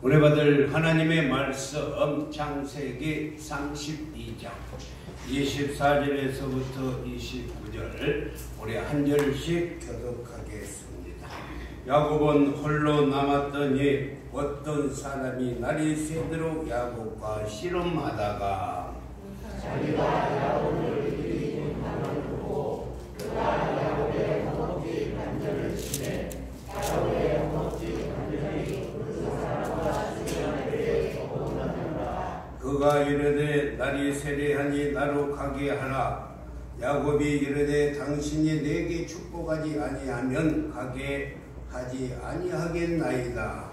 은혜 받을 하나님의 말씀 창세기 32장 24절에서부터 29절 우리 한 절씩 교독하겠습니다. 야곱은 홀로 남았더니 어떤 사람이 날이 새도록 야곱과 씨름하다가 자기가 야곱을 이기는 방을 보고 그가 야곱의 허벅지 관절을 치매 야곱의 허벅지 관절이 그 사람과 주변에게 오너니라. 그가 이르되 날이 세례하니 나로 가게 하라. 야곱이 이르되 당신이 내게 축복하지 아니하면 가게 하지 아니하겠나이다.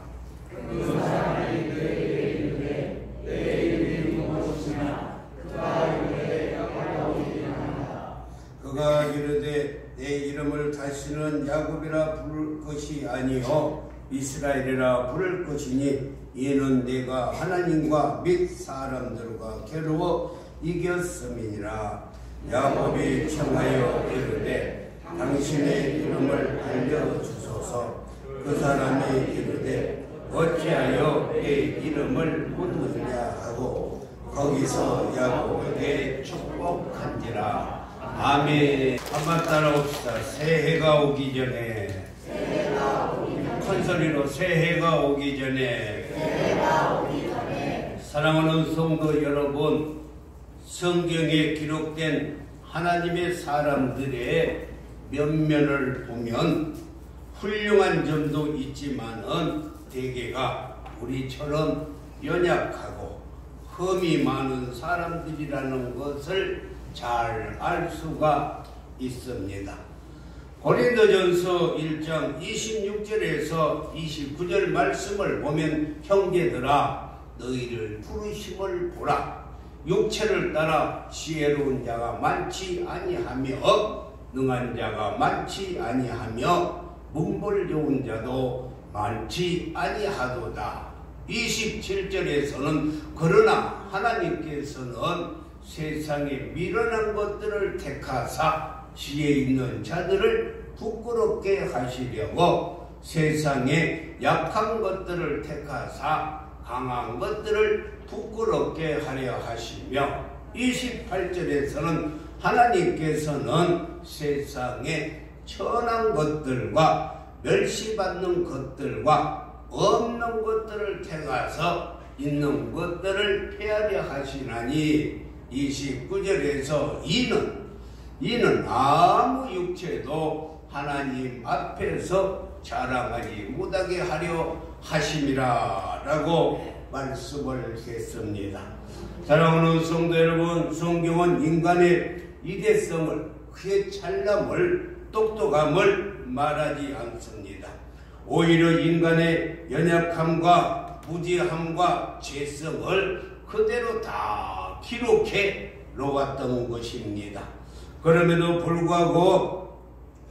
그 사람이 그에게 이르되 내 이름이 무엇이냐. 그가 이르되 야곱이라. 그가 이르되 내 이름을 다시는 야곱이라 부를 것이 아니요 이스라엘이라 부를 것이니 이는 내가 하나님과 및 사람들과 겨루어 이겼음이니라. 야곱이 청하여 이르되 당신의 이름을 알려주소서. 그 사람이 이르되 어찌하여 내 이름을 묻느냐 하고 거기서 야곱에게 축복한지라. 아멘. 한번 따라옵시다. 새해가 오기 전에 큰 소리로 새해가 오기 전에 사랑하는 성도 여러분, 성경에 기록된 하나님의 사람들의 면면을 보면 훌륭한 점도 있지만은 대개가 우리처럼 연약하고 흠이 많은 사람들이라는 것을 잘 알 수가 있습니다. 고린도전서 1장 26절에서 29절 말씀을 보면 형제들아 너희를 부르심을 보라. 육체를 따라 지혜로운 자가 많지 아니하며 능한 자가 많지 아니하며 문벌 좋은 자도 많지 아니하도다. 27절에서는 그러나 하나님께서는 세상에 미련한 것들을 택하사 지혜 있는 자들을 부끄럽게 하시려고 세상에 약한 것들을 택하사 강한 것들을 부끄럽게 하려 하시며 28절에서는 하나님께서는 세상에 천한 것들과 멸시받는 것들과 없는 것들을 택하서 있는 것들을 폐하려 하시나니 29절에서 이는 아무 육체도 하나님 앞에서 자랑하지 못하게 하려 하심이라 라고 말씀을 했습니다. 사랑하는 성도 여러분, 성경은 인간의 이대성을, 그의 찰남을, 똑똑함을 말하지 않습니다. 오히려 인간의 연약함과 무지함과 죄성을 그대로 다 기록해 놓았던 것입니다. 그럼에도 불구하고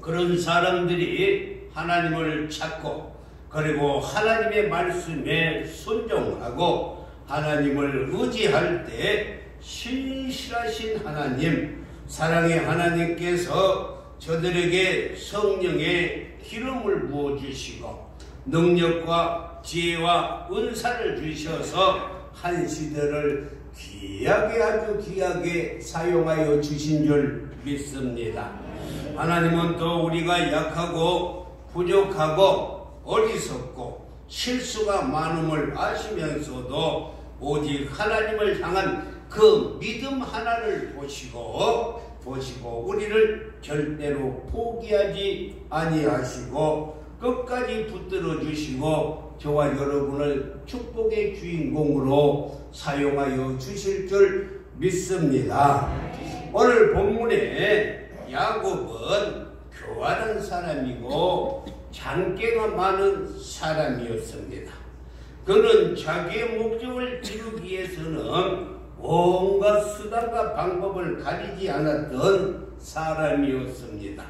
그런 사람들이 하나님을 찾고 그리고 하나님의 말씀에 순종하고 하나님을 의지할 때 신실하신 하나님, 사랑의 하나님께서 저들에게 성령의 기름을 부어주시고 능력과 지혜와 은사를 주셔서 한 시대를 귀하게, 아주 귀하게 사용하여 주신 줄 믿습니다. 하나님은 또 우리가 약하고 부족하고 어리석고 실수가 많음을 아시면서도 오직 하나님을 향한 그 믿음 하나를 보시고 우리를 절대로 포기하지 아니하시고 끝까지 붙들어 주시고 저와 여러분을 축복의 주인공으로 사용하여 주실 줄 믿습니다. 오늘 본문에 야곱은 교활한 사람이고 잔꾀가 많은 사람이었습니다. 그는 자기의 목적을 이루기 위해서는 온갖 수단과 방법을 가리지 않았던 사람이었습니다.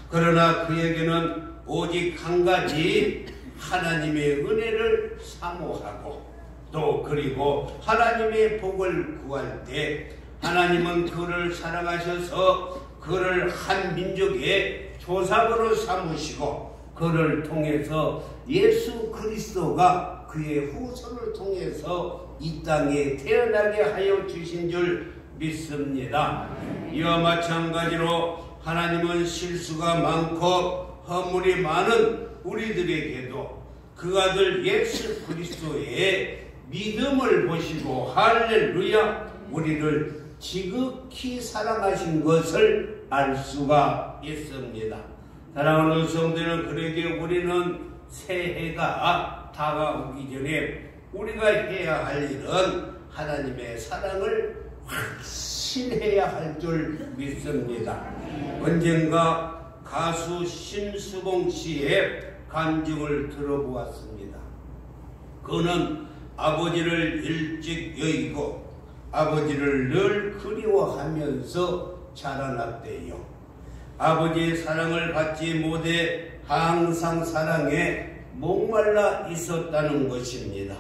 그러나 그에게는 오직 한 가지 하나님의 은혜를 사모하고 또 그리고 하나님의 복을 구할 때 하나님은 그를 사랑하셔서 그를 한 민족의 조상으로 삼으시고 그를 통해서 예수 그리스도가 그의 후손을 통해서 이 땅에 태어나게 하여 주신 줄 믿습니다. 이와 마찬가지로 하나님은 실수가 많고 허물이 많은 우리들에게도 그 아들 예수 그리스도의 믿음을 보시고 할렐루야 우리를 지극히 사랑하신 것을 알 수가 있습니다. 사랑하는 성도들, 그러기에 우리는 새해가 다가오기 전에 우리가 해야 할 일은 하나님의 사랑을 확신해야 할 줄 믿습니다. 언젠가 가수 심수봉 씨의 간증을 들어보았습니다. 그는 아버지를 일찍 여의고 아버지를 늘 그리워하면서 자라났대요. 아버지의 사랑을 받지 못해 항상 사랑에 목말라 있었다는 것입니다.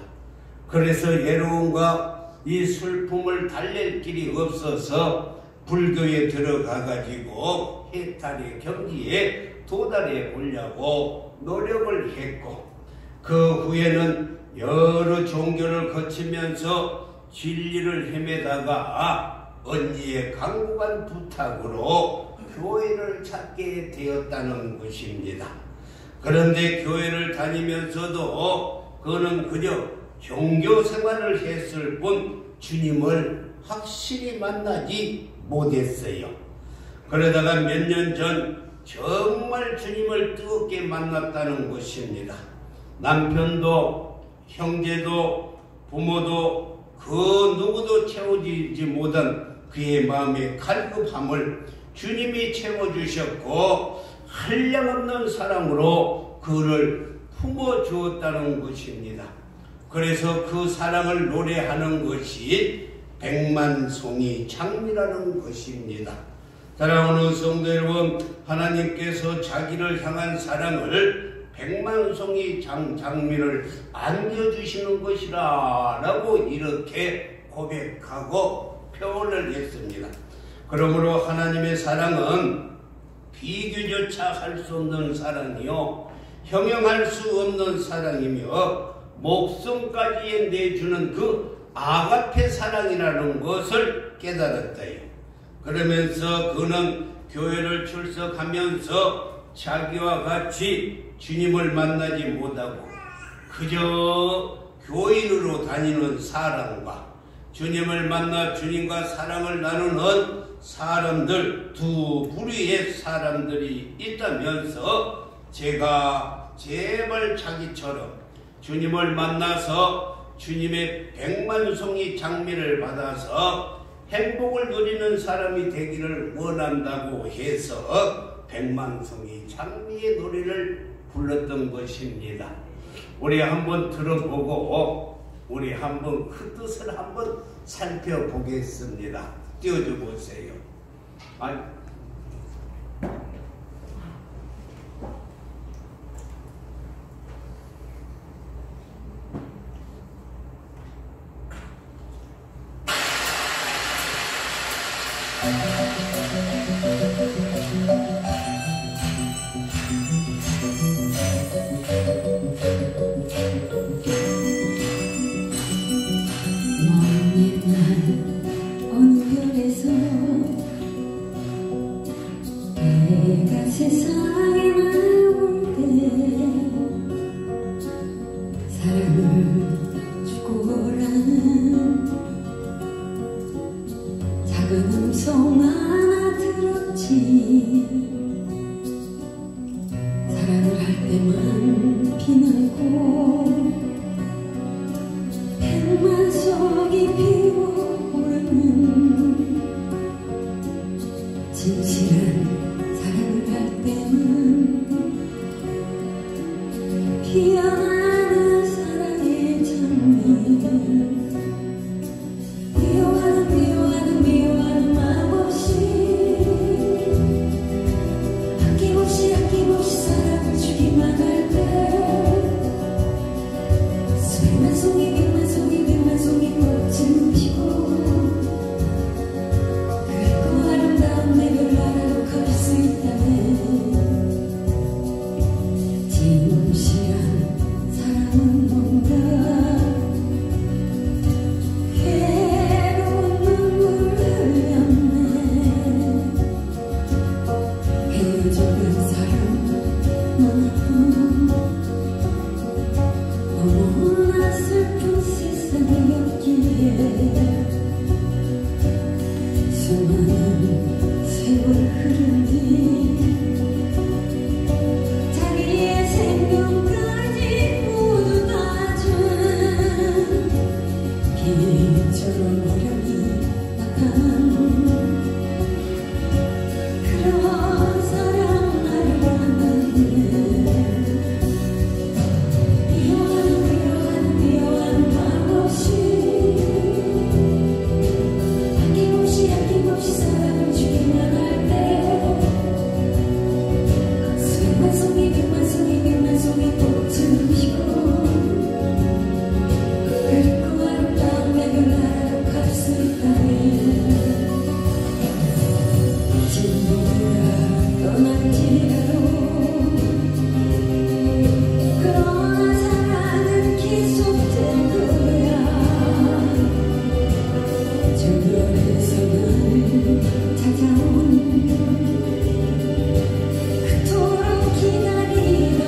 그래서 외로움과 이 슬픔을 달랠 길이 없어서 불교에 들어가 가지고 해탈의 경지에 도달해 보려고 노력을 했고, 그 후에는 여러 종교를 거치면서 진리를 헤매다가 언니의 강구한 부탁으로 교회를 찾게 되었다는 것입니다. 그런데 교회를 다니면서도 그는 그저 종교 생활을 했을 뿐 주님을 확실히 만나지 못했어요. 그러다가 몇 년 전 정말 주님을 뜨겁게 만났다는 것입니다. 남편도 형제도 부모도 그 누구도 채워주지 못한 그의 마음의 갈급함을 주님이 채워주셨고 한량없는 사랑으로 그를 품어주었다는 것입니다. 그래서 그 사랑을 노래하는 것이 백만송이 장미라는 것입니다. 사랑하는 성도 여러분, 하나님께서 자기를 향한 사랑을 백만송이 장미를 안겨주시는 것이라 라고 이렇게 고백하고 표현을 했습니다. 그러므로 하나님의 사랑은 비교조차 할 수 없는 사랑이요 형용할 수 없는 사랑이며 목숨까지 내주는 그 아가페 사랑이라는 것을 깨달았다요. 그러면서 그는 교회를 출석하면서 자기와 같이 주님을 만나지 못하고 그저 교인으로 다니는 사람과 주님을 만나 주님과 사랑을 나누는 사람들, 두 부류의 사람들이 있다면서 제가 제발 자기처럼 주님을 만나서 주님의 백만송이 장미를 받아서 행복을 누리는 사람이 되기를 원한다고 해서 백만송이 장미의 노래를 불렀던 것입니다. 우리 한번 들어보고 우리 한번 그 뜻을 한번 살펴보겠습니다. 띄워줘 보세요. 먼 옛날 어느 별에서 너무나 슬픈 세상이었기에 수많은 세월 흐른 뒤 자기의 생명까지 모두 다준 비처럼 어려이 나타난 그런 사랑 나를 만났네. 미워하는 말 없이 아낌없이 사랑을 주기만 할 때 수백만 송이 꽃을 피고 그리고 아름다운 내게 나를 갈 수 있다면 진리가 떠날지라도 그러나 사랑은 계속될 거야. 저 별에서는 찾아온 그토록 기다리던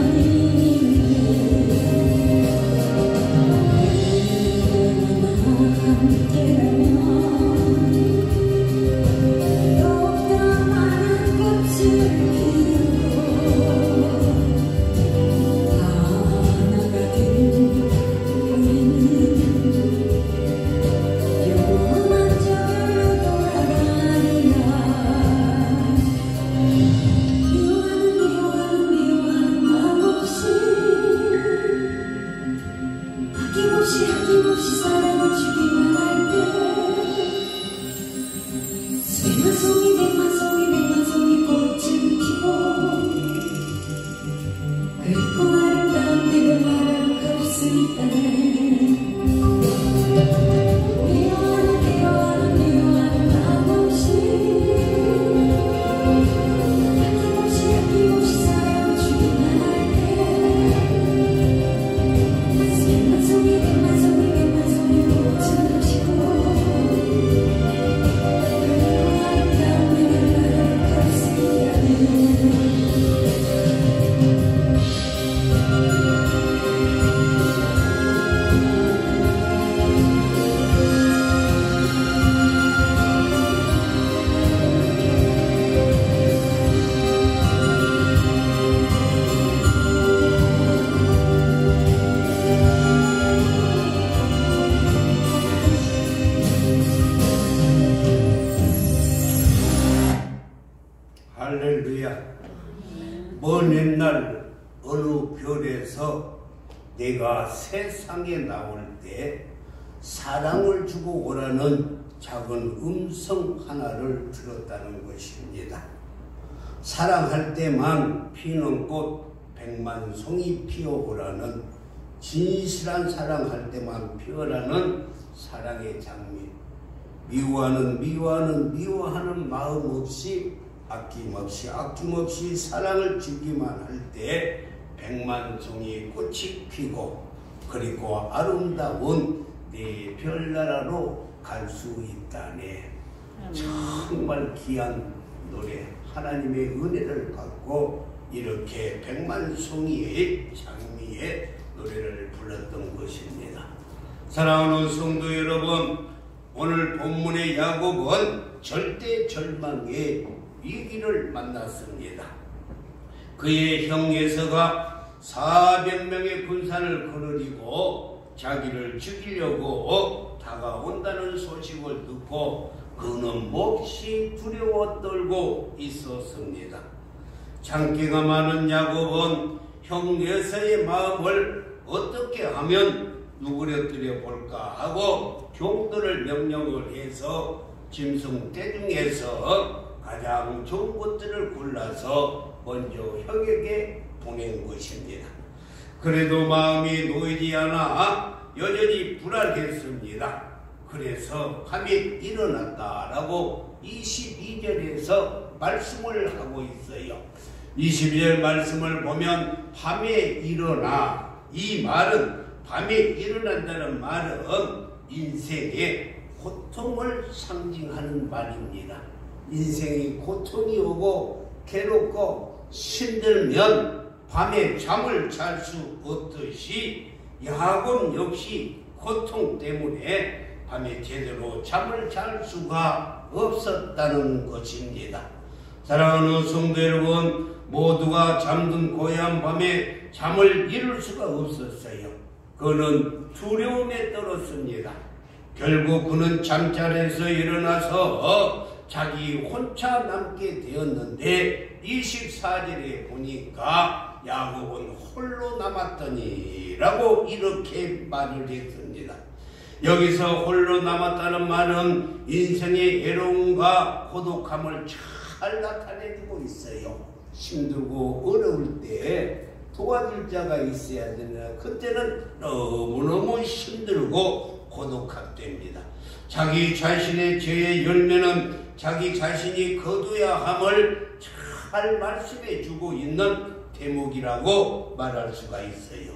너와 함께라면 더욱더 많은 꽃을 피우고 하나가 된 우리는 영원한 저절로 돌아가리라. 미워하는 말 없이 아낌없이 사랑을 주기만 할 때 수백만 송이 꽃을 피고 그리고 아름다운 내가 말하고 갈 수 있다네. 미워하는 말 없이 아낌없이 사랑을 주기만 할 때 수백만 송이 꽃을 피고 그리고 아름다운 내가 말하고 갈 수 있다네. 할렐루야. 먼 옛날 어느 별에서 내가 세상에 나올 때 사랑을 주고 오라는 작은 음성 하나를 들었다는 것입니다. 사랑할 때만 피는 꽃 백만 송이 피어오라는, 진실한 사랑할 때만 피어라는 사랑의 장미. 미워하는 마음 없이 아낌없이 사랑을 주기만 할 때 백만 송이 꽃이 피고 그리고 아름다운 내 별나라로 갈 수 있다네. 정말 귀한 노래, 하나님의 은혜를 받고 이렇게 백만 송이의 장미의 노래를 불렀던 것입니다. 사랑하는 성도 여러분, 오늘 본문의 야곱은 절대 절망의 위기를 만났습니다. 그의 형 에서가 400명의 군사를 거느리고 자기를 죽이려고 다가온다는 소식을 듣고 그는 몹시 두려워 떨고 있었습니다. 장기가 많은 야곱은 형 에서의 마음을 어떻게 하면 누그러뜨려 볼까 하고 종들을 명령을 해서 짐승 떼중에서 가장 좋은 것들을 골라서 먼저 형에게 보낸 것입니다. 그래도 마음이 놓이지 않아 여전히 불안했습니다. 그래서 밤에 일어났다라고 22절에서 말씀을 하고 있어요. 22절 말씀을 보면 밤에 일어나, 이 말은 밤에 일어난다는 말은 인생의 고통을 상징하는 말입니다. 인생이 고통이 오고 괴롭고 힘들면 밤에 잠을 잘 수 없듯이 야곱 역시 고통 때문에 밤에 제대로 잠을 잘 수가 없었다는 것입니다. 사랑하는 성도 여러분, 모두가 잠든 고요한 밤에 잠을 이룰 수가 없었어요. 그는 두려움에 떨었습니다. 결국 그는 잠자리에서 일어나서 자기 혼자 남게 되었는데 24절에 보니까 야곱은 홀로 남았더니 라고 이렇게 말을 했습니다. 여기서 홀로 남았다는 말은 인생의 외로움과 고독함을 잘 나타내고 있어요. 힘들고 어려울 때 도와줄 자가 있어야 되나, 그때는 너무너무 힘들고 고독합됩니다. 자기 자신의 죄의 열매는 자기 자신이 거둬야 함을 잘 말씀해 주고 있는 대목이라고 말할 수가 있어요.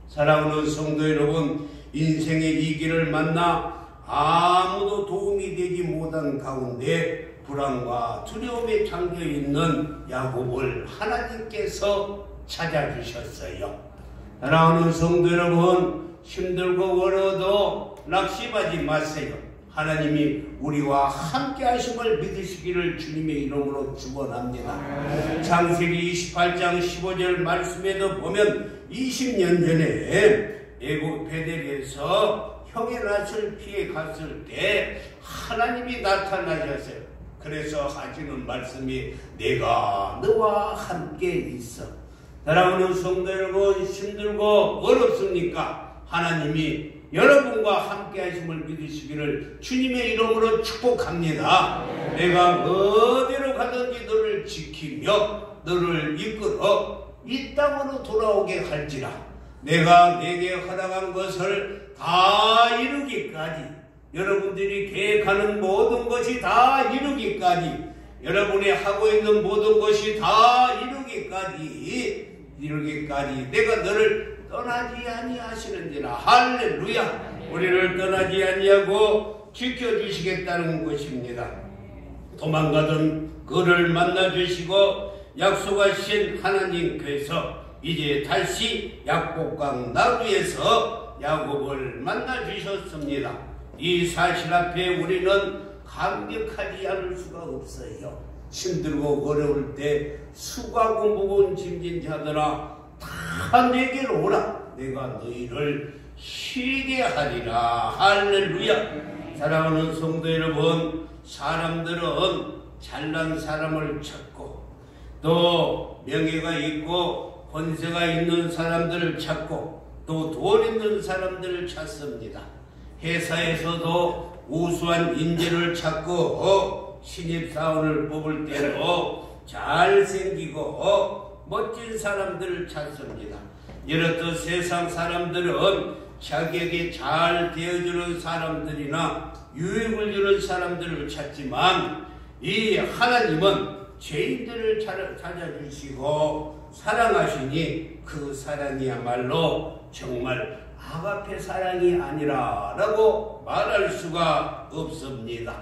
사랑하는 성도 여러분, 인생의 이 길을 만나 아무도 도움이 되지 못한 가운데 불안과 두려움에 잠겨있는 야곱을 하나님께서 찾아주셨어요. 사랑하는 성도 여러분, 힘들고 어려워도 낙심하지 마세요. 하나님이 우리와 함께 하심을 믿으시기를 주님의 이름으로 축원합니다. 창세기 28장 15절 말씀에도 보면 20년 전에 애굽 베델에서 형의 낯을 피해 갔을 때 하나님이 나타나셨어요. 그래서 하시는 말씀이 내가 너와 함께 있어. 사랑하는 성도 여러분, 힘들고 어렵습니까? 하나님이 여러분과 함께 하심을 믿으시기를 주님의 이름으로 축복합니다. 내가 어디로 가든지 너를 지키며 너를 이끌어 이 땅으로 돌아오게 할지라. 내가 내게 허락한 것을 다 이루기까지, 여러분들이 계획하는 모든 것이 다 이루기까지, 여러분이 하고 있는 모든 것이 다 이루기까지 내가 너를 떠나지 아니하시는지라. 할렐루야. 우리를 떠나지 아니하고 지켜주시겠다는 것입니다. 도망가던 그를 만나주시고 약속하신 하나님께서 이제 다시 약복강 나루에서 야곱을 만나주셨습니다. 이 사실 앞에 우리는 감격하지 않을 수가 없어요. 힘들고 어려울 때 수고하고 무거운 짐진 자들아 다 내게로 오라. 내가 너희를 쉬게 하리라. 할렐루야. 사랑하는 성도 여러분, 사람들은 잘난 사람을 찾고 또 명예가 있고 권세가 있는 사람들을 찾고 또 돈 있는 사람들을 찾습니다. 회사에서도 우수한 인재를 찾고 신입사원을 뽑을 때도 잘생기고 멋진 사람들을 찾습니다. 이렇듯 세상 사람들은 자기에게 잘 대해주는 사람들이나 유익을 주는 사람들을 찾지만 이 하나님은 죄인들을 찾아주시고 사랑하시니 그 사랑이야말로 정말 아가페 사랑이 아니라 라고 말할 수가 없습니다.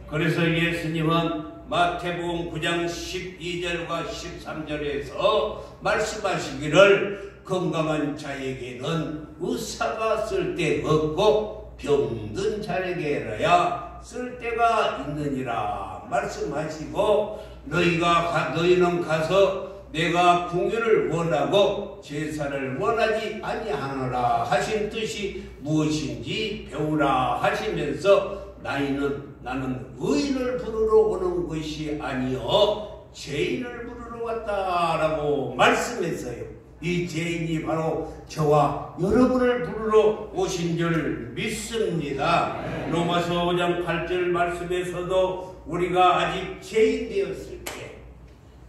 그래서 예수님은 마태복음 9장 12절과 13절에서 말씀하시기를 건강한 자에게는 의사가 쓸데없고 병든 자에게라야 쓸데가 있느니라 말씀하시고 너희는 가서 내가 궁유를 원하고 제사를 원하지 아니하노라 하신 뜻이 무엇인지 배우라 하시면서 나는 의인을 부르러 오는 것이 아니요 죄인을 부르러 왔다라고 말씀했어요. 이 죄인이 바로 저와 여러분을 부르러 오신 줄 믿습니다. 로마서 5장 8절 말씀에서도 우리가 아직 죄인 되었을 때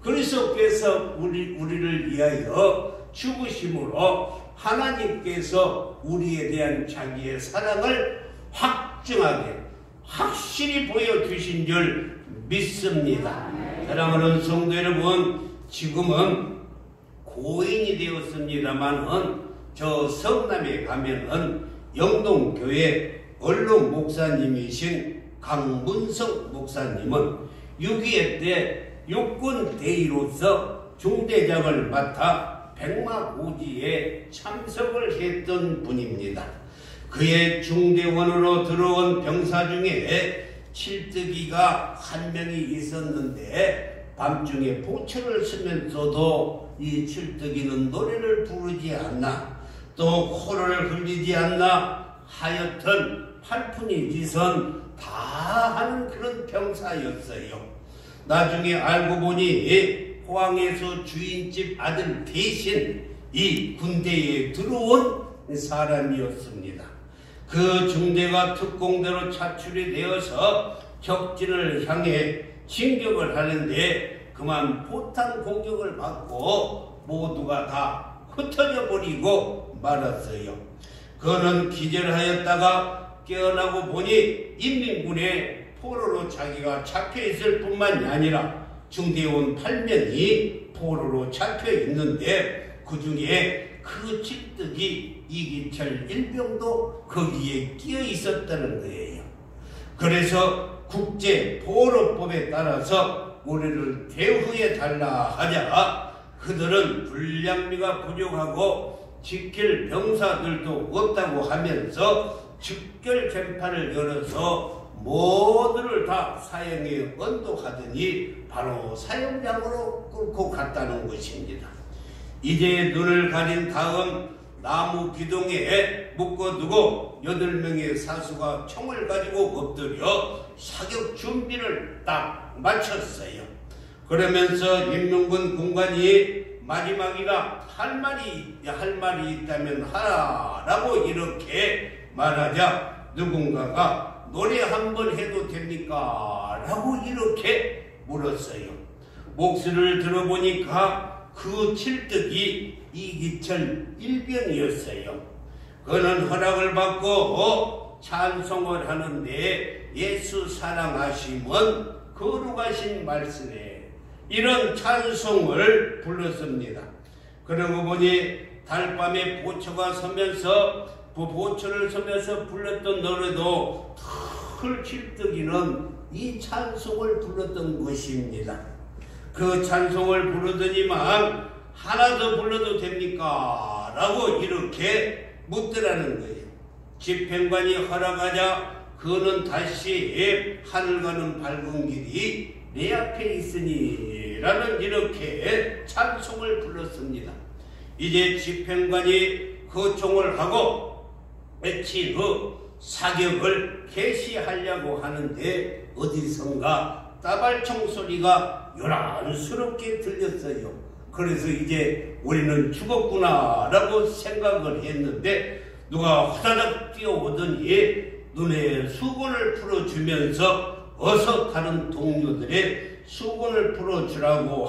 그리스도께서 우리를 위하여 죽으심으로 하나님께서 우리에 대한 자기의 사랑을 확증하게 확실히 보여주신 줄 믿습니다. 사랑하는 성도 여러분, 지금은 고인이 되었습니다만은 저 성남에 가면은 영동교회 언론 목사님이신 강문석 목사님은 6.25 때 육군 대위로서 중대장을 맡아 백마고지에 참석을 했던 분입니다. 그의 중대원으로 들어온 병사 중에 칠뜨기가 한 명이 있었는데 밤중에 보초를 쓰면서도 이 칠뜨기는 노래를 부르지 않나 또 코를 흘리지 않나 하여튼 팔푼이 지선 다 하는 그런 병사였어요. 나중에 알고 보니 포항에서 주인집 아들 대신 이 군대에 들어온 사람이었습니다. 그 중대가 특공대로 차출이 되어서 적진을 향해 진격을 하는데 그만 포탄 공격을 받고 모두가 다 흩어져 버리고 말았어요. 그는 기절하였다가 깨어나고 보니 인민군의 포로로 자기가 잡혀있을 뿐만이 아니라 중대원 8명이 포로로 잡혀있는데 그 중에 그 칠뜨기 이기철 일병도 거기에 끼어 있었다는 거예요. 그래서 국제포로법에 따라서 우리를 대우해 달라 하자 그들은 분량미가 부족하고 지킬 병사들도 없다고 하면서 즉결 재판을 열어서 모두를 다 사형에 언도하더니 바로 사형장으로 끌고 갔다는 것입니다. 이제 눈을 가린 다음 나무 기둥에 묶어두고 8명의 사수가 총을 가지고 엎드려 사격 준비를 딱 마쳤어요. 그러면서 인민군 군관이 마지막이라 할 말이 있다면 하라라고 이렇게 말하자 누군가가 노래 한번 해도 됩니까? 라고 이렇게 물었어요. 목소리를 들어보니까 그 칠뜨기 이기철 일병이었어요. 그는 허락을 받고 찬송을 하는데 예수 사랑하심은 거룩하신 말씀에 이런 찬송을 불렀습니다. 그러고 보니 달밤에 보초가 서면서 보초를 서면서 불렀던 노래도 털 칠뜨기는 이 찬송을 불렀던 것입니다. 그 찬송을 부르더니만 하나 더 불러도 됩니까? 라고 이렇게 묻더라는 거예요. 집행관이 허락하자 그는 다시 하늘 가는 밝은 길이 내 앞에 있으니 라는 이렇게 찬송을 불렀습니다. 이제 집행관이 거총을 하고 며칠 후 사격을 개시하려고 하는데 어디선가 따발총 소리가 요란스럽게 들렸어요. 그래서 이제 우리는 죽었구나 라고 생각을 했는데 누가 후다닥 뛰어오더니 눈에 수건을 풀어주면서 어서 다른 동료들의 수건을 풀어주라고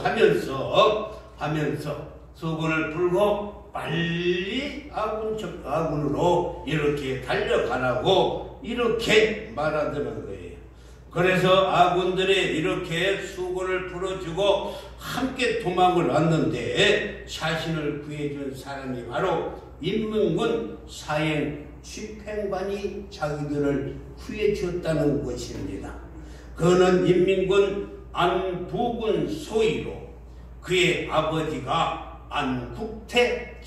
하면서 수건을 풀고 빨리 아군으로 이렇게 달려가라고 이렇게 말하더는 거예요. 그래서 아군들이 이렇게 수건을 풀어주고 함께 도망을 왔는데 자신을 구해준 사람이 바로 인민군 사행 집행관이 자기들을 구해주었다는 것입니다. 그는 인민군 안부군 소위로 그의 아버지가 안국태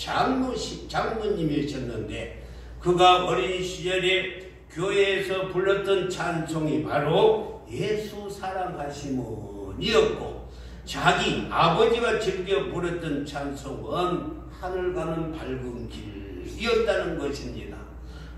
장로님이셨는데 그가 어린 시절에 교회에서 불렀던 찬송이 바로 예수 사랑하심은이었고 자기 아버지가 즐겨 부르던 찬송은 하늘 가는 밝은 길이었다는 것입니다.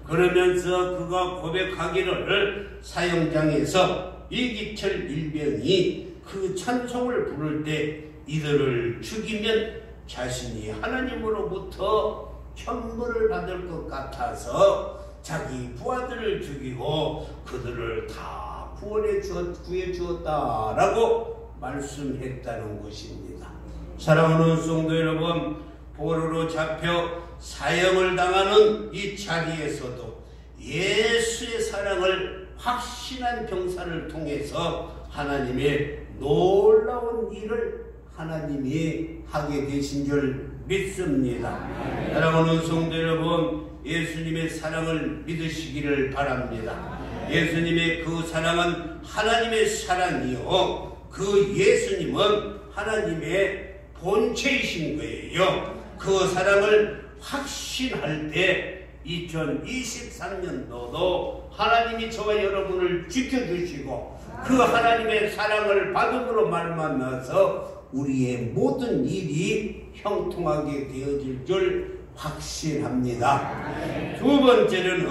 그러면서 그가 고백하기를 사형장에서 이기철 일병이 그 찬송을 부를 때 이들을 죽이면 자신이 하나님으로부터 천벌을 받을 것 같아서 자기 부하들을 죽이고 그들을 다 구해 주었다라고 말씀했다는 것입니다. 사랑하는 성도 여러분, 포로로 잡혀 사형을 당하는 이 자리에서도 예수의 사랑을 확신한 병사를 통해서 하나님의 놀라운 일을 하나님이 하게 되신 줄 믿습니다. 사랑하는 성도 여러분, 예수님의 사랑을 믿으시기를 바랍니다. 예수님의 그 사랑은 하나님의 사랑이요 그 예수님은 하나님의 본체이신 거예요. 그 사랑을 확신할 때 2023년도도 하나님이 저와 여러분을 지켜주시고 그 하나님의 사랑을 받음으로 말미암아서 우리의 모든 일이 형통하게 되어질 줄 확신합니다. 두 번째는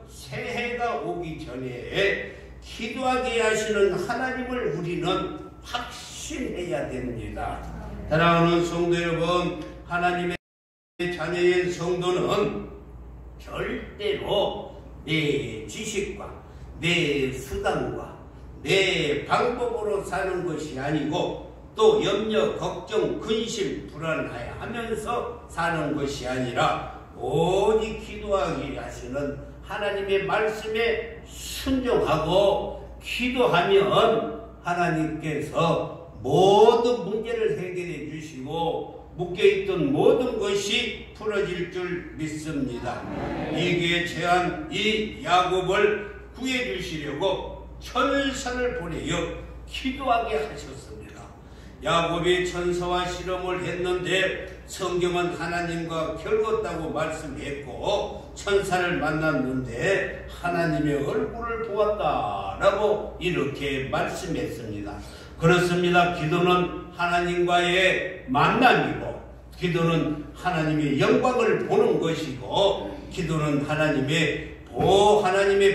새해가 오기 전에 기도하게 하시는 하나님을 우리는 확신해야 됩니다. 사랑하는 성도 여러분, 하나님의 자녀인 성도는 절대로 내 지식과 내 수단과 내 방법으로 사는 것이 아니고 또 염려, 걱정, 근심, 불안하여하면서 사는 것이 아니라 오직 기도하게 하시는 하나님의 말씀에 순종하고 기도하면 하나님께서 모든 문제를 해결해 주시고 묶여있던 모든 것이 풀어질 줄 믿습니다. 이게 제한 이 야곱을 구해 주시려고 천사를 보내어 기도하게 하셨습니다. 야곱이 천사와 실험을 했는데 성경은 하나님과 결혼했다고 말씀했고 천사를 만났는데 하나님의 얼굴을 보았다라고 이렇게 말씀했습니다. 그렇습니다. 기도는 하나님과의 만남이고 기도는 하나님의 영광을 보는 것이고 기도는 하나님의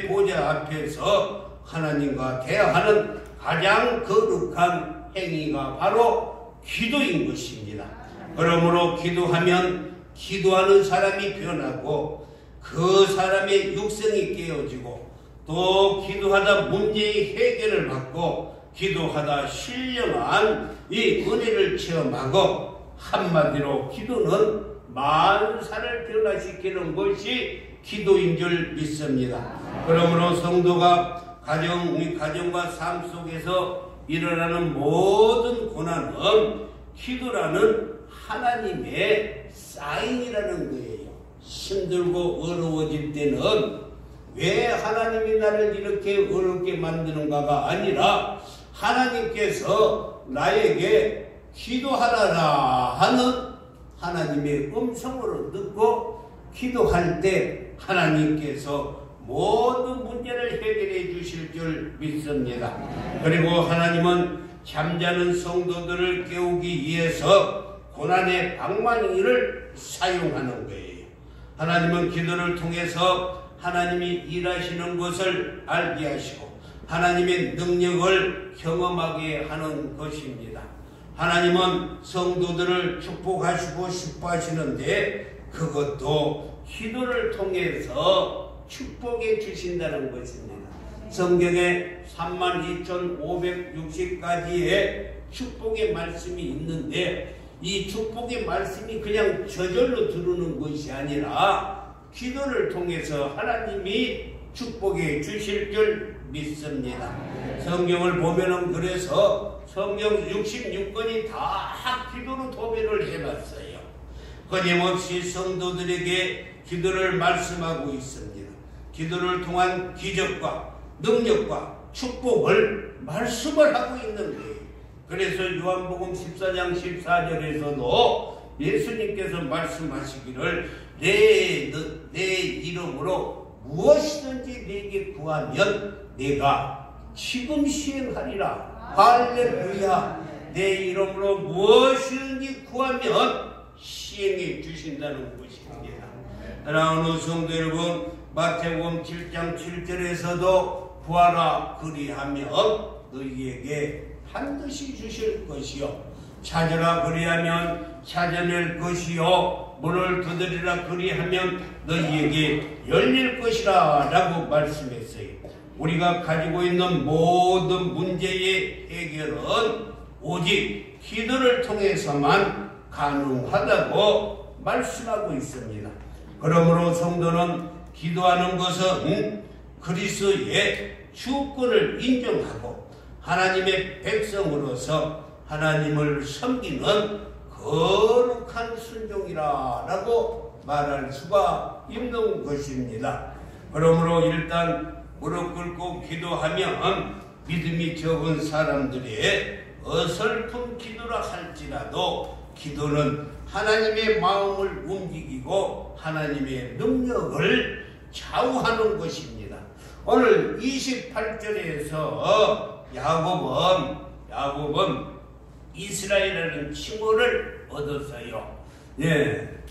보좌 앞에서 하나님과 대화하는 가장 거룩한 행위가 바로 기도인 것입니다. 그러므로 기도하면 기도하는 사람이 변하고 그 사람의 육성이 깨어지고 또 기도하다 문제의 해결을 받고 기도하다 신령한 이 은혜를 체험하고 한마디로 기도는 만사를 변화시키는 것이 기도인 줄 믿습니다. 그러므로 성도가 가정과 삶 속에서 일어나는 모든 고난은 기도라는 하나님의 사인이라는 거예요. 힘들고 어려워질 때는 왜 하나님이 나를 이렇게 어렵게 만드는가가 아니라 하나님께서 나에게 기도하라라 하는 하나님의 음성으로 듣고 기도할 때 하나님께서 모든 문제를 해결해 주실 줄 믿습니다. 그리고 하나님은 잠자는 성도들을 깨우기 위해서 고난의 방망이를 사용하는 거예요. 하나님은 기도를 통해서 하나님이 일하시는 것을 알게 하시고 하나님의 능력을 경험하게 하는 것입니다. 하나님은 성도들을 축복하시고 싶어 하시는데 그것도 기도를 통해서 축복해 주신다는 것입니다. 성경에 32,560가지의 축복의 말씀이 있는데 이 축복의 말씀이 그냥 저절로 들어오는 것이 아니라 기도를 통해서 하나님이 축복해 주실 줄 믿습니다. 성경을 보면은 그래서 성경 66권이 다 기도로 도배를 해놨어요. 끊임없이 성도들에게 기도를 말씀하고 있습니다. 기도를 통한 기적과 능력과 축복을 말씀을 하고 있는 거예요. 그래서 요한복음 14장 14절에서도 예수님께서 말씀하시기를 내 이름으로 무엇이든지 내게 구하면 내가 지금 시행하리라. 할렐루야. 내 이름으로 무엇이든지 구하면 시행해 주신다는 것입니다. 사랑하는 성도 여러분, 마태복음 7장 7절에서도 구하라 그리하면 너희에게 반드시 주실 것이요 찾으라 그리하면 찾아낼 것이요 문을 두드리라 그리하면 너희에게 열릴 것이라 라고 말씀했어요. 우리가 가지고 있는 모든 문제의 해결은 오직 기도를 통해서만 가능하다고 말씀하고 있습니다. 그러므로 성도는 기도하는 것은 그리스도의 주권을 인정하고 하나님의 백성으로서 하나님을 섬기는 거룩한 순종이라 라고 말할 수가 있는 것입니다. 그러므로 일단 무릎 꿇고 기도하면 믿음이 적은 사람들의 어설픈 기도라 할지라도 기도는 하나님의 마음을 움직이고 하나님의 능력을 좌우하는 것입니다. 오늘 28절에서 야곱은 이스라엘이라는 칭호를 얻었어요.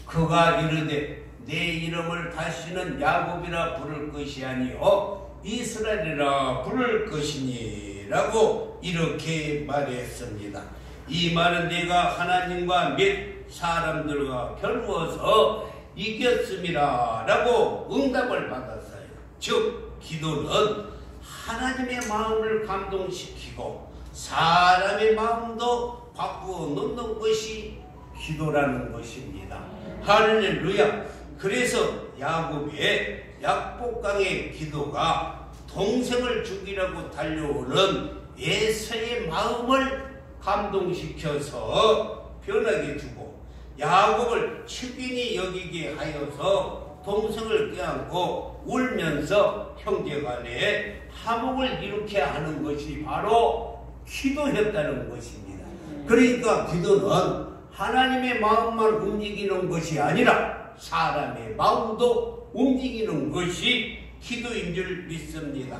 그가 이르되 내 이름을 다시는 야곱이라 부를 것이 아니요 이스라엘이라 부를 것이니 라고 이렇게 말했습니다. 이 말은 내가 하나님과 몇 사람들과 겨루어서 이겼음이라 라고 응답을 받았어요. 즉 기도는 하나님의 마음을 감동시키고 사람의 마음도 바꾸어 놓는 것이 기도라는 것입니다. 할렐루야. 그래서 야곱의 약복강의 기도가 동생을 죽이라고 달려오는 에서의 마음을 감동시켜서 변하게 주고 야곱을 측인히 여기게 하여서 동생을 껴안고 울면서 형제간에 화목을 이루게 하는 것이 바로 기도였다는 것입니다. 그러니까 기도는 하나님의 마음만 움직이는 것이 아니라 사람의 마음도 움직이는 것이 기도인 줄 믿습니다.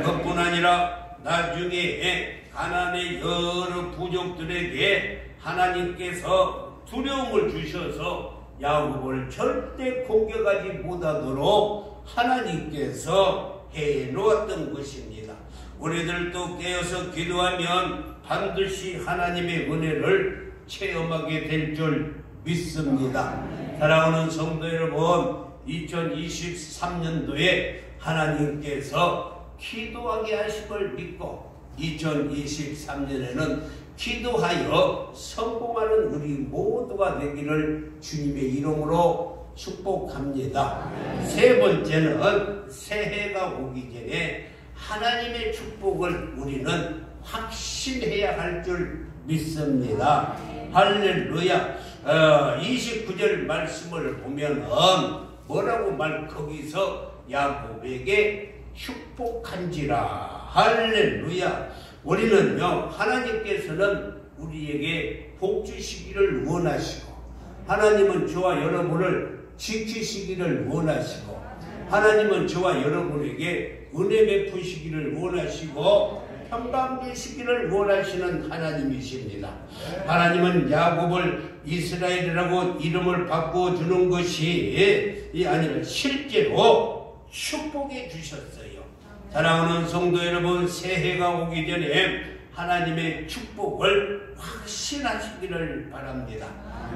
그뿐 아니라 나중에 가나안의 여러 부족들에게 하나님께서 두려움을 주셔서 야곱을 절대 공격하지 못하도록 하나님께서 해놓았던 것입니다. 우리들도 깨어서 기도하면 반드시 하나님의 은혜를 체험하게 될 줄 믿습니다. 사랑하는 성도 여러분, 2023년도에 하나님께서 기도하게 하심을 믿고 2023년에는 기도하여 성공하는 우리 모두가 되기를 주님의 이름으로 축복합니다. 세 번째는 새해가 오기 전에 하나님의 축복을 우리는 확신해야 할 줄 믿습니다. 할렐루야. 29절 말씀을 보면은 뭐라고 거기서 야곱에게 축복한지라. 할렐루야. 우리는요, 하나님께서는 우리에게 복 주시기를 원하시고 하나님은 저와 여러분을 지키시기를 원하시고 하나님은 저와 여러분에게 은혜 베푸시기를 원하시고 평강 주시기를 원하시는 하나님이십니다. 하나님은 야곱을 이스라엘이라고 이름을 바꿔주는 것이 아니라 실제로 축복해 주셨어요. 사랑하는 성도 여러분, 새해가 오기 전에 하나님의 축복을 확신하시기를 바랍니다.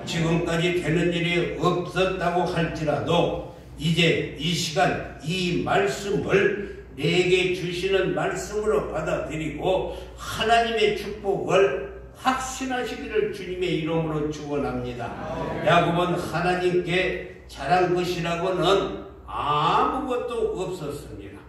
지금까지 되는 일이 없었다고 할지라도 이제 이 시간 이 말씀을 내게 주시는 말씀으로 받아들이고 하나님의 축복을 확신하시기를 주님의 이름으로 축원합니다. 야곱은 하나님께 잘한 것이라고는 아무것도 없었습니다.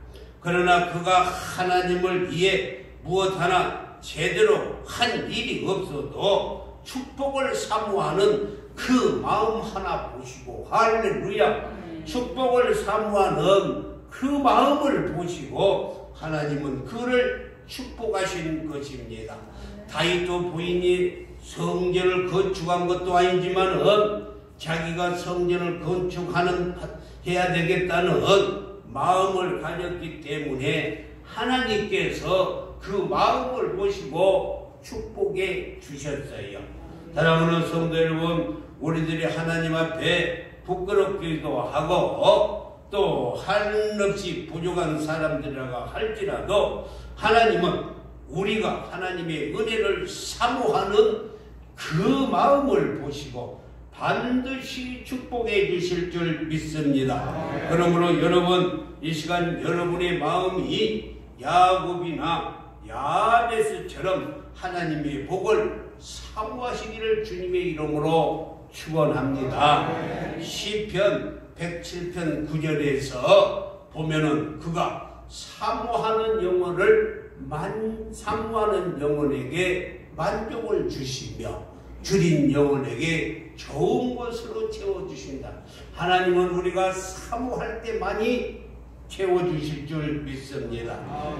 그러나 그가 하나님을 위해 무엇 하나 제대로 한 일이 없어도 축복을 사모하는 그 마음 하나 보시고, 할렐루야, 축복을 사모하는 그 마음을 보시고 하나님은 그를 축복하신 것입니다. 다윗도 부인이 성전을 건축한 것도 아니지만 자기가 성전을 해야 되겠다는 마음을 가졌기 때문에 하나님께서 그 마음을 보시고 축복해 주셨어요. 사랑하는 성도 여러분, 우리들이 하나님 앞에 부끄럽기도 하고 또 한없이 부족한 사람들이라고 할지라도 하나님은 우리가 하나님의 은혜를 사모하는 그 마음을 보시고 반드시 축복해 주실 줄 믿습니다. 그러므로 여러분, 이 시간 여러분의 마음이 야곱이나 야베스처럼 하나님의 복을 사모하시기를 주님의 이름으로 축원합니다. 시편 107편 9절에서 보면은 그가 사모하는 영혼에게 만족을 주시며 줄인 영혼에게 좋은 것으로 채워주신다. 하나님은 우리가 사모할 때 많이 채워주실 줄 믿습니다.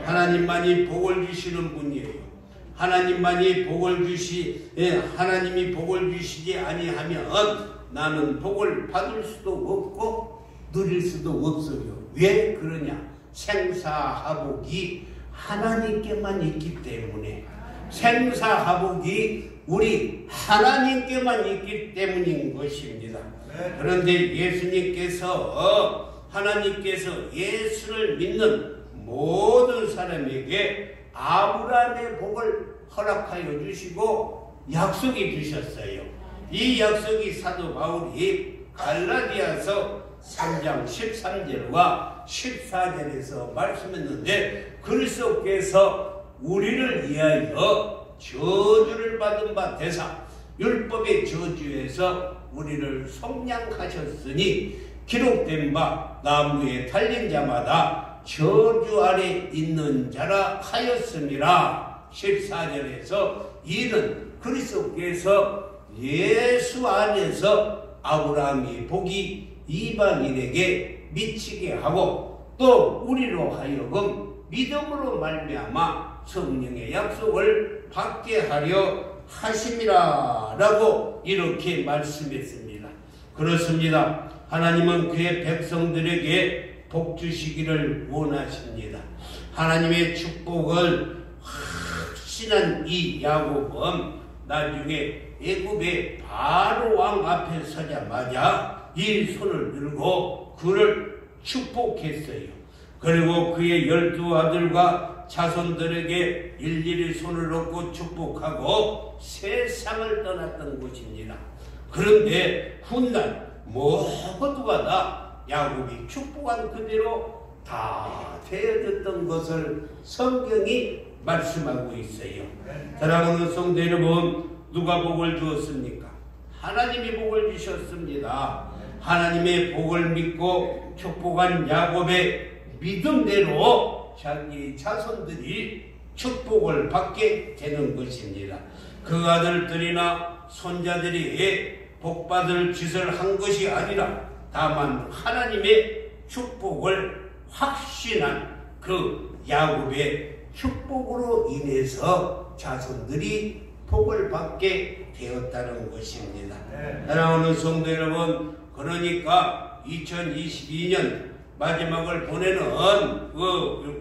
하나님만이 복을 주시는 분이에요. 하나님이 복을 주시지 아니하면 나는 복을 받을 수도 없고 누릴 수도 없어요. 왜 그러냐? 생사하복이 하나님께만 있기 때문에, 생사하복이 우리 하나님께만 있기 때문인 것입니다. 그런데 하나님께서 예수를 믿는 모든 사람에게 아브라함의 복을 허락하여 주시고 약속해 주셨어요. 이 약속이 사도 바울이 갈라디아서 3장 13절과 14절에서 말씀했는데, 그리스도께서 우리를 위하여 저주를 받은 바 되사 율법의 저주에서 우리를 속량하셨으니 기록된 바 나무에 달린 자마다 저주 아래 있는 자라 하였음이라. 14절에서 이는 그리스도께서 예수 안에서 아브라함의 복이 이방인에게 미치게 하고 또 우리로 하여금 믿음으로 말미암아 성령의 약속을 받게 하려 하심이라 라고 이렇게 말씀했습니다. 그렇습니다. 하나님은 그의 백성들에게 복 주시기를 원하십니다. 하나님의 축복을 확신한 이 야곱은 나중에 애굽의 바로 왕 앞에 서자마자 이 손을 들고 그를 축복했어요. 그리고 그의 12아들과 자손들에게 일일이 손을 놓고 축복하고 세상을 떠났던 것입니다. 그런데 훗날 모두가 다 야곱이 축복한 그대로 다 되어졌던 것을 성경이 말씀하고 있어요. 사랑하는 성도 여러분, 누가 복을 주었습니까? 하나님이 복을 주셨습니다. 하나님의 복을 믿고 축복한 야곱의 믿음대로 자기 자손들이 축복을 받게 되는 것입니다. 그 아들들이나 손자들이 복받을 짓을 한 것이 아니라 다만 하나님의 축복을 확신한 그 야곱의 축복으로 인해서 자손들이 복을 받게 되었다는 것입니다. 사랑하는 성도 여러분, 그러니까 2022년 마지막을 보내는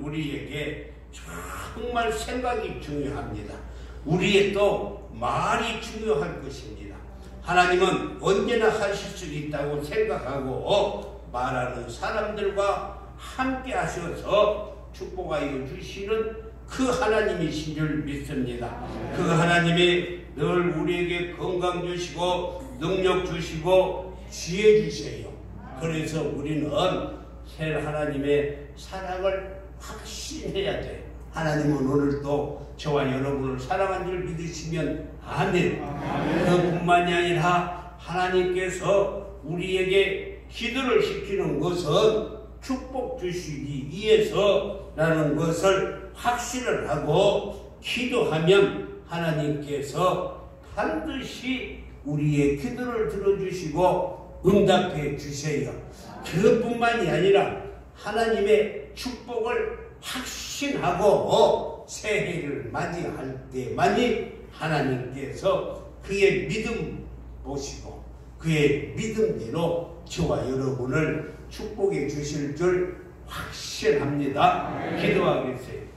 우리에게 정말 생각이 중요합니다. 우리의 또 말이 중요할 것입니다. 하나님은 언제나 하실 수 있다고 생각하고 말하는 사람들과 함께 하셔서 축복하여 주시는 그 하나님이신 줄 믿습니다. 그 하나님이 늘 우리에게 건강 주시고 능력 주시고 지혜 주세요. 그래서 우리는 새 하나님의 사랑을 확신해야 돼요. 하나님은 오늘도 저와 여러분을 사랑한 줄 믿으시면 아멘. 그뿐만이 아니라 하나님께서 우리에게 기도를 시키는 것은 축복 주시기 위해서라는 것을 확신을 하고 기도하면 하나님께서 반드시 우리의 기도를 들어주시고 응답해 주세요. 그것뿐만이 아니라 하나님의 축복을 확신하고 새해를 맞이할 때만이 하나님께서 그의 믿음 보시고 그의 믿음대로 저와 여러분을 축복해 주실 줄 확신합니다. 기도하겠어요.